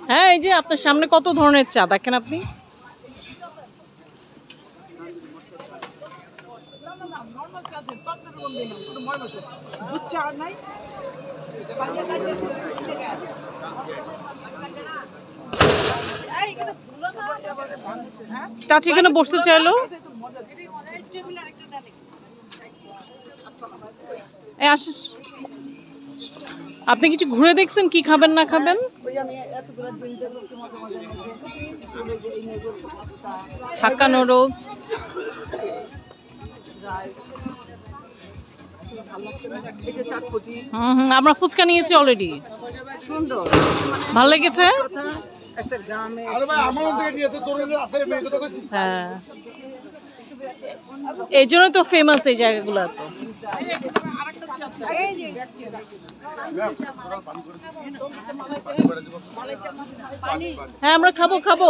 হ্যাঁ, এই যে আপনার সামনে কত ধরনের চা দেখেন আপনি। চাচি এখানে বসতে চাইলো। আপনি কিছু ঘুরে দেখছেন কি খাবেন না খাবেন? হাক্কা নুডলস, আমরা ফুচকা নিয়েছি অলরেডি। ভালো লেগেছে। হ্যাঁ, এই জন্য তো ফেমাস এই জায়গাগুলো। তো হ্যাঁ, আমরা খাবো খাবো।